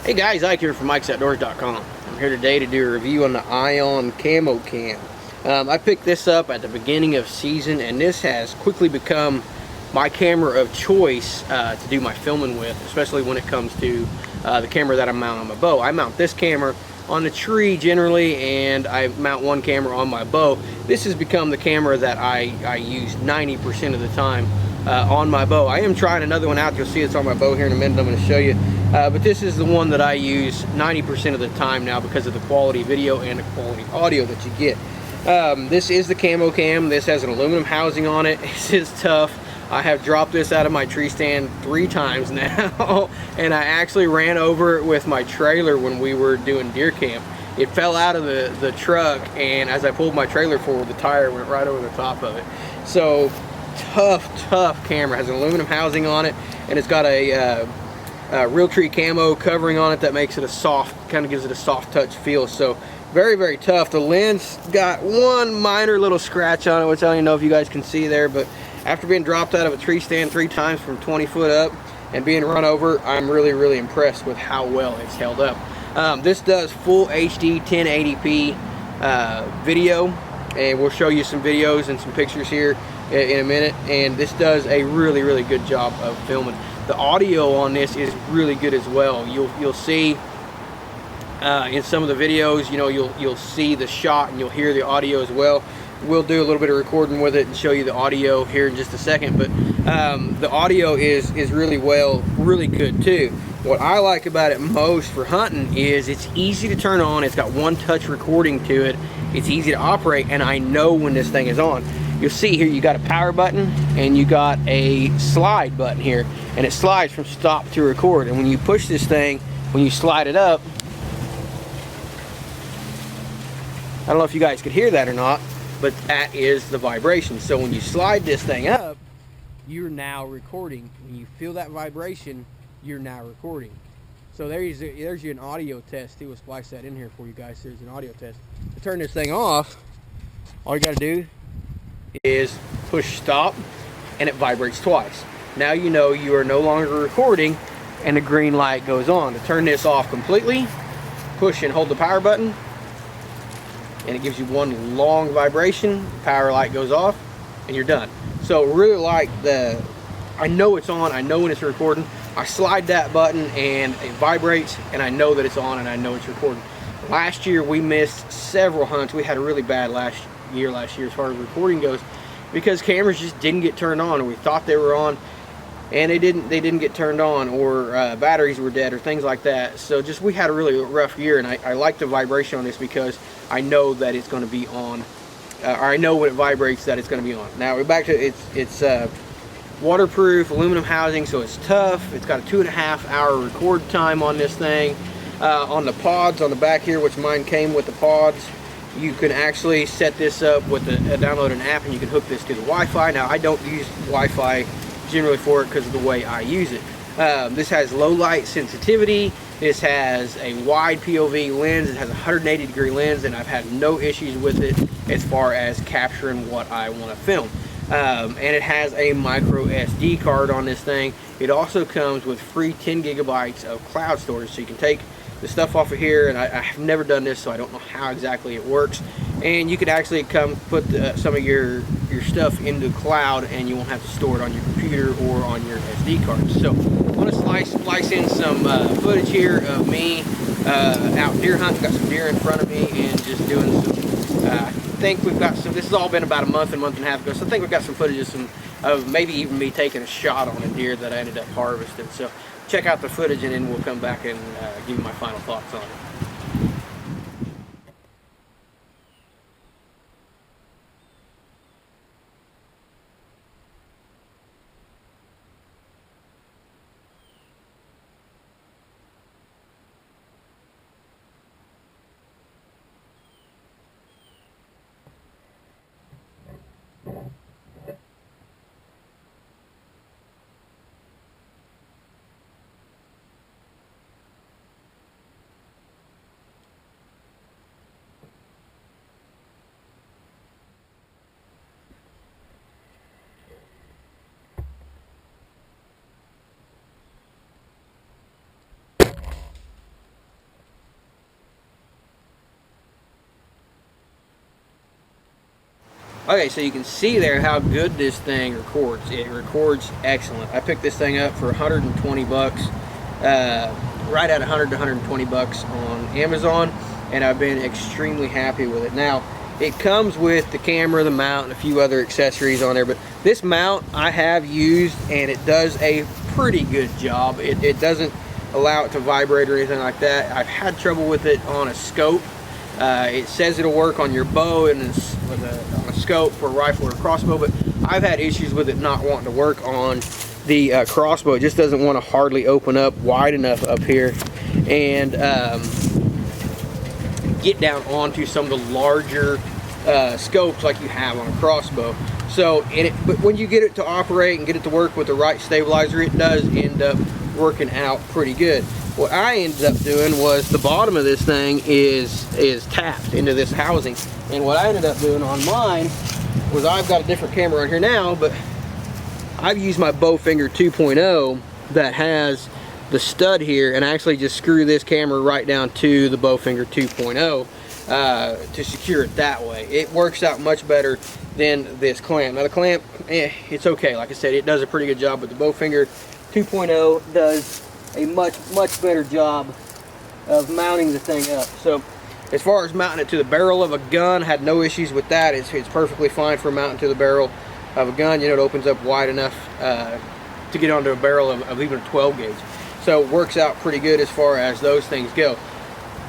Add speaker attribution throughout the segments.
Speaker 1: Hey guys, Ike here from Mike'sOutdoors.com. I'm here today to do a review on the Ion CamoCam. I picked this up at the beginning of season, and this has quickly become my camera of choice to do my filming with, especially when it comes to the camera that I mount on my bow. I mount this camera on the tree generally, and I mount one camera on my bow. This has become the camera that I use 90% of the time on my bow. I am trying another one out. You'll see it's on my bow here in a minute. I'm going to show you. But this is the one that I use 90% of the time now because of the quality video and the quality audio that you get. This is the CamoCam. This has an aluminum housing on it. This is tough. I have dropped this out of my tree stand 3 times now, and I actually ran over it with my trailer when we were doing deer camp. It fell out of the truck, and as I pulled my trailer forward, the tire went right over the top of it. So tough camera. It has an aluminum housing on it, and it's got a Realtree camo covering on it that makes it a soft, kind of gives it a soft touch feel. So very tough. The lens got one minor little scratch on it, which I don't even know if you guys can see there, but after being dropped out of a tree stand 3 times from 20 foot up and being run over, I'm really impressed with how well it's held up. This does full HD 1080p video, and we'll show you some videos and some pictures here in a minute. And this does a really good job of filming. The audio on this is really good as well. You'll see in some of the videos, you know, you'll see the shot and you'll hear the audio as well. We'll do a little bit of recording with it and show you the audio here in just a second, but the audio is really good too. What I like about it most for hunting is it's easy to turn on. It's got one touch recording to it. It's easy to operate, and I know when this thing is on. You'll see here you got a power button and you got a slide button here, and it slides from stop to record. And when you push this thing, when you slide it up, I don't know if you guys could hear that or not, but that is the vibration. So when you slide this thing up, you're now recording. When you feel that vibration, you're now recording. So there's you an audio test too. We'll splice that in here for you guys. There's an audio test. To turn this thing off, all you got to do is push stop, and it vibrates twice. Now you know you are no longer recording, and the green light goes on. To turn this off completely, push and hold the power button, and it gives you one long vibration. The power light goes off, and you're done. So really like I know it's on, I know when it's recording. I slide that button and it vibrates, and I know that it's on and I know it's recording. Last year we missed several hunts. We had a really bad last year as far as recording goes, because cameras just didn't get turned on, or we thought they were on and they didn't get turned on, or batteries were dead or things like that. So just we had a really rough year, and I like the vibration on this because I know that it's going to be on, or I know when it vibrates that it's going to be on. Now we're back to it's waterproof aluminum housing, so it's tough. It's got a 2.5 hour record time on this thing. On the pods on the back here, which mine came with the pods, you can actually set this up with download an app, and you can hook this to the Wi-Fi. Now I don't use Wi-Fi generally for it because of the way I use it. This has low light sensitivity. This has a wide POV lens. It has a 180 degree lens, and I've had no issues with it as far as capturing what I want to film. And it has a micro SD card on this thing. It also comes with free 10 gigabytes of cloud storage, so you can take the stuff off of here, and I have never done this, so I don't know how exactly it works. And you could actually come put some of your stuff into the cloud, and you won't have to store it on your computer or on your SD card. So I'm going to splice in some footage here of me out deer hunting. Got some deer in front of me and just doing some, I think we've got some, this has all been about a month and a half ago, so I think we've got some footage of maybe even me taking a shot on a deer that I ended up harvesting. So check out the footage, and then we'll come back and give you my final thoughts on it. Okay, so you can see there how good this thing records. It records excellent. I picked this thing up for 120 bucks, right at 100 to 120 bucks on Amazon, and I've been extremely happy with it. Now, it comes with the camera, the mount, and a few other accessories on there, but this mount I have used, and it does a pretty good job. It doesn't allow it to vibrate or anything like that. I've had trouble with it on a scope. It says it'll work on your bow and on a scope for a rifle or a crossbow, but I've had issues with it not wanting to work on the crossbow. It just doesn't want to hardly open up wide enough up here and get down onto some of the larger scopes like you have on a crossbow. So, but when you get it to operate and get it to work with the right stabilizer, it does end up working out pretty good. What I ended up doing was the bottom of this thing is tapped into this housing, and what I ended up doing on mine was, I've got a different camera on here now, but I've used my Bowfinger 2.0 that has the stud here, and I actually just screw this camera right down to the Bowfinger 2.0 to secure it that way. It works out much better than this clamp. Now the clamp, it's okay. Like I said, it does a pretty good job, but the Bowfinger 2.0 does a much better job of mounting the thing up. So as far as mounting it to the barrel of a gun, had no issues with that. It's perfectly fine for mounting to the barrel of a gun. You know, it opens up wide enough to get onto a barrel of even a 12 gauge. So it works out pretty good as far as those things go.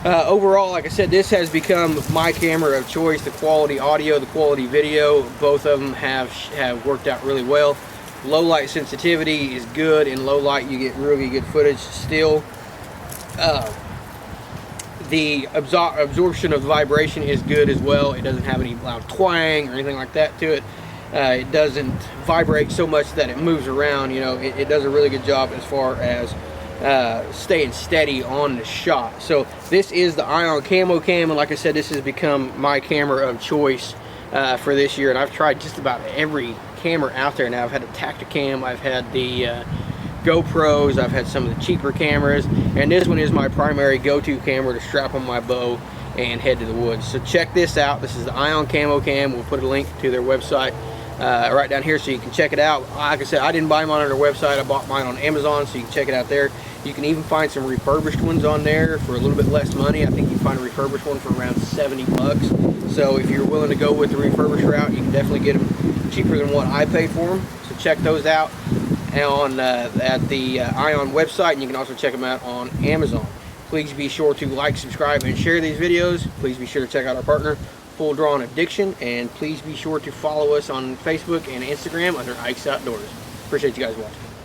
Speaker 1: Overall, like I said, this has become my camera of choice. The quality audio, the quality video, both of them have worked out really well. Low light sensitivity is good. In low light, you get really good footage still. The absorption of vibration is good as well. It doesn't have any loud twang or anything like that to it. It doesn't vibrate so much that it moves around. You know, it does a really good job as far as staying steady on the shot. So this is the Ion CamoCam, and like I said, this has become my camera of choice for this year, and I've tried just about every camera out there now. I've had a Tacticam, I've had the GoPros, I've had some of the cheaper cameras, and this one is my primary go-to camera to strap on my bow and head to the woods. So check this out. This is the Ion CamoCam. We'll put a link to their website right down here so you can check it out. Like I said, I didn't buy mine on their website. I bought mine on Amazon, so you can check it out there. You can even find some refurbished ones on there for a little bit less money. I think you can find a refurbished one for around 70 bucks. So if you're willing to go with the refurbished route, you can definitely get them cheaper than what I paid for them. So check those out on at the Ion website, and you can also check them out on Amazon. Please be sure to like, subscribe, and share these videos. Please be sure to check out our partner, Full Drawn Addiction, and please be sure to follow us on Facebook and Instagram under Ike's Outdoors. Appreciate you guys watching.